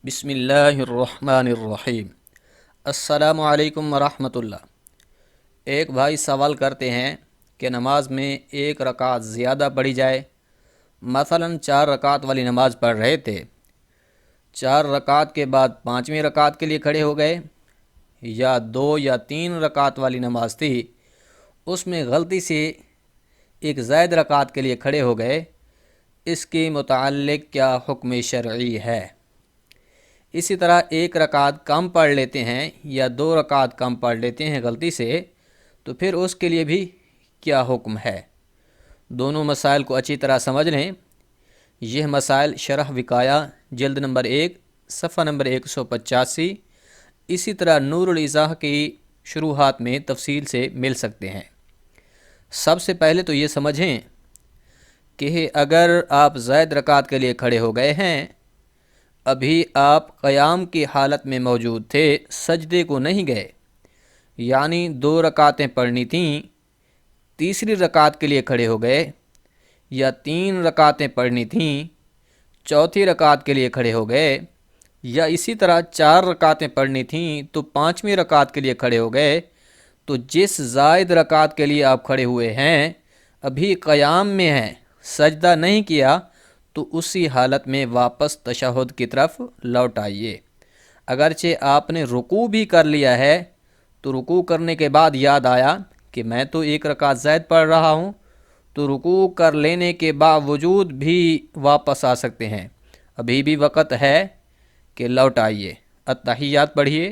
بسم اللہ الرحمن الرحیم۔ السلام علیکم ورحمۃ اللہ۔ ایک بھائی سوال کرتے ہیں کہ نماز میں ایک رکعت زیادہ پڑھی جائے، مثلاً 4 رکعت والی نماز پڑھ رہے تھے، 4 رکعت کے بعد 5ویں رکعت کے لیے کھڑے ہو گئے، یا 2 یا 3 رکعت والی نماز تھی، اس میں غلطی سے ایک زائد رکعت کے لیے کھڑے ہو گئے، اس کے متعلق کیا حکم شرعی ہے؟ اسی طرح 1 رکعت کم پڑھ لیتے ہیں یا 2 رکعت کم پڑھ لیتے ہیں غلطی سے، تو پھر اس کے لیے بھی کیا حکم ہے؟ دونوں مسائل کو اچھی طرح سمجھ لیں۔ یہ مسائل شرح وقایہ جلد نمبر 1 صفحہ نمبر 185، اسی طرح نور الایضاح کی شروحات میں تفصیل سے مل سکتے ہیں۔ سب سے پہلے تو یہ سمجھیں کہ اگر آپ زائد رکعت کے لیے کھڑے ہو گئے ہیں، ابھی آپ قیام کی حالت میں موجود تھے، سجدے کو نہیں گئے، یعنی 2 رکعتیں پڑھنی تھیں، تیسری رکعت کے لیے کھڑے ہو گئے، یا 3 رکعتیں پڑھنی تھیں، چوتھی رکعت کے لیے کھڑے ہو گئے، یا اسی طرح 4 رکعتیں پڑھنی تھیں تو 5ویں رکعت کے لیے کھڑے ہو گئے، تو جس زائد رکعت کے لیے آپ کھڑے ہوئے ہیں ابھی قیام میں ہیں، سجدہ نہیں کیا، تو اسی حالت میں واپس تشہد کی طرف لوٹ آئیے۔ اگرچہ آپ نے رکوع بھی کر لیا ہے، تو رکوع کرنے کے بعد یاد آیا کہ میں تو 1 رکعت زائد پڑھ رہا ہوں، تو رکوع کر لینے کے باوجود بھی واپس آ سکتے ہیں، ابھی بھی وقت ہے کہ لوٹ آئیے، اتحیات پڑھیے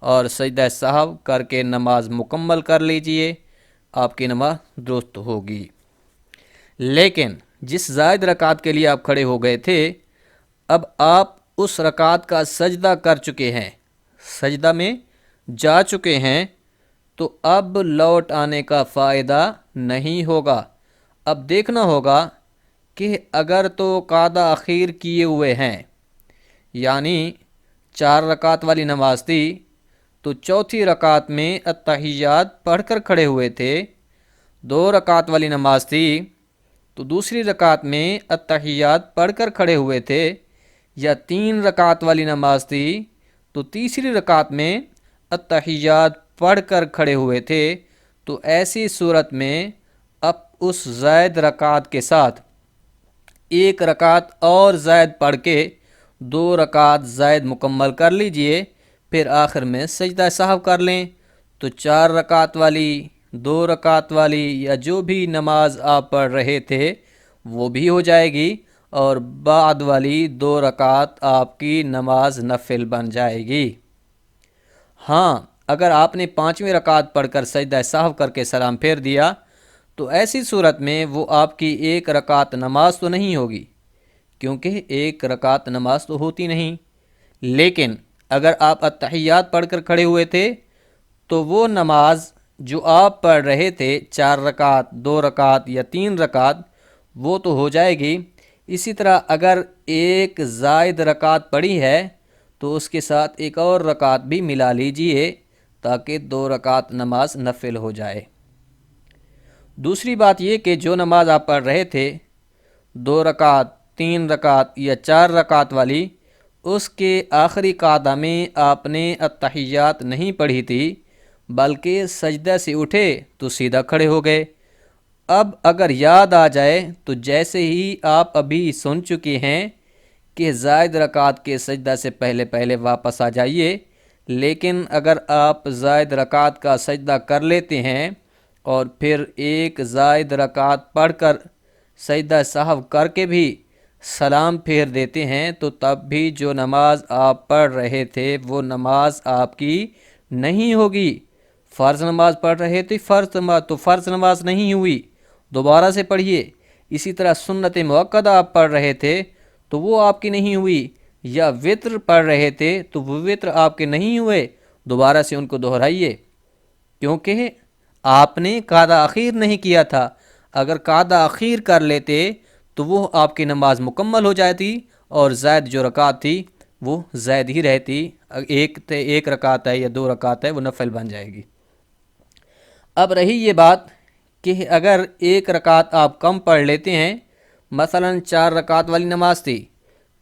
اور سجدہ سہو کر کے نماز مکمل کر لیجئے، آپ کی نماز درست ہوگی۔ لیکن جس زائد رکعت کے لیے آپ کھڑے ہو گئے تھے، اب آپ اس رکعت کا سجدہ کر چکے ہیں، سجدہ میں جا چکے ہیں، تو اب لوٹ آنے کا فائدہ نہیں ہوگا۔ اب دیکھنا ہوگا کہ اگر تو قعدہ اخیر کیے ہوئے ہیں، یعنی 4 رکعت والی نماز تھی، تو چوتھی رکعت میں اتحیات پڑھ کر کھڑے ہوئے تھے، 2 رکعت والی نماز تھی تو دوسری رکعت میں اتحیات پڑھ کر کھڑے ہوئے تھے، یا 3 رکعت والی نماز تھی تو تیسری رکعت میں اتحیات پڑھ کر کھڑے ہوئے تھے، تو ایسی صورت میں اب اس زائد رکعت کے ساتھ 1 رکعت اور زائد پڑھ کے 2 رکعت زائد مکمل کر لیجئے، پھر آخر میں سجدہ سہو کر لیں، تو 4 رکعت والی، 2 رکعت والی یا جو بھی نماز آپ پڑھ رہے تھے وہ بھی ہو جائے گی، اور بعد والی 2 رکعت آپ کی نماز نفل بن جائے گی۔ ہاں، اگر آپ نے 5ویں رکعت پڑھ کر سجدہ سہو کر کے سلام پھیر دیا، تو ایسی صورت میں وہ آپ کی 1 رکعت نماز تو نہیں ہوگی، کیونکہ 1 رکعت نماز تو ہوتی نہیں۔ لیکن اگر آپ اتحیات پڑھ کر کھڑے ہوئے تھے، تو وہ نماز جو آپ پڑھ رہے تھے، 4 رکعت، 2 رکعت یا 3 رکعت، وہ تو ہو جائے گی۔ اسی طرح اگر ایک زائد رکعت پڑھی ہے تو اس کے ساتھ ایک اور رکعت بھی ملا لیجئے، تاکہ 2 رکعت نماز نفل ہو جائے۔ دوسری بات یہ کہ جو نماز آپ پڑھ رہے تھے، 2 رکعت، 3 رکعت یا 4 رکعت والی، اس کے آخری قعدہ میں آپ نے اتحیات نہیں پڑھی تھی، بلکہ سجدہ سے اٹھے تو سیدھا کھڑے ہو گئے۔ اب اگر یاد آ جائے تو جیسے ہی آپ ابھی سن چکے ہیں کہ زائد رکعت کے سجدہ سے پہلے پہلے واپس آ جائیے، لیکن اگر آپ زائد رکعت کا سجدہ کر لیتے ہیں اور پھر ایک زائد رکعت پڑھ کر سجدہ سہو کر کے بھی سلام پھیر دیتے ہیں، تو تب بھی جو نماز آپ پڑھ رہے تھے وہ نماز آپ کی نہیں ہوگی۔ فرض نماز پڑھ رہے تھے، فرض نماز نہیں ہوئی، دوبارہ سے پڑھیے۔ اسی طرح سنت موقدہ آپ پڑھ رہے تھے تو وہ آپ کی نہیں ہوئی، یا وطر پڑھ رہے تھے تو وہ وطر آپ کے نہیں ہوئے، دوبارہ سے ان کو دہرائیے، کیونکہ آپ نے قعدہ اخیر نہیں کیا تھا۔ اگر قعدہ اخیر کر لیتے تو وہ آپ کی نماز مکمل ہو جاتی، اور زائد جو رکعت تھی وہ زائد ہی رہتی، 1 رکعت ہے یا 2 رکعت ہے، وہ نفل بن جائے گی۔ اب رہی یہ بات کہ اگر 1 رکعت آپ کم پڑھ لیتے ہیں، مثلا 4 رکعت والی نماز تھی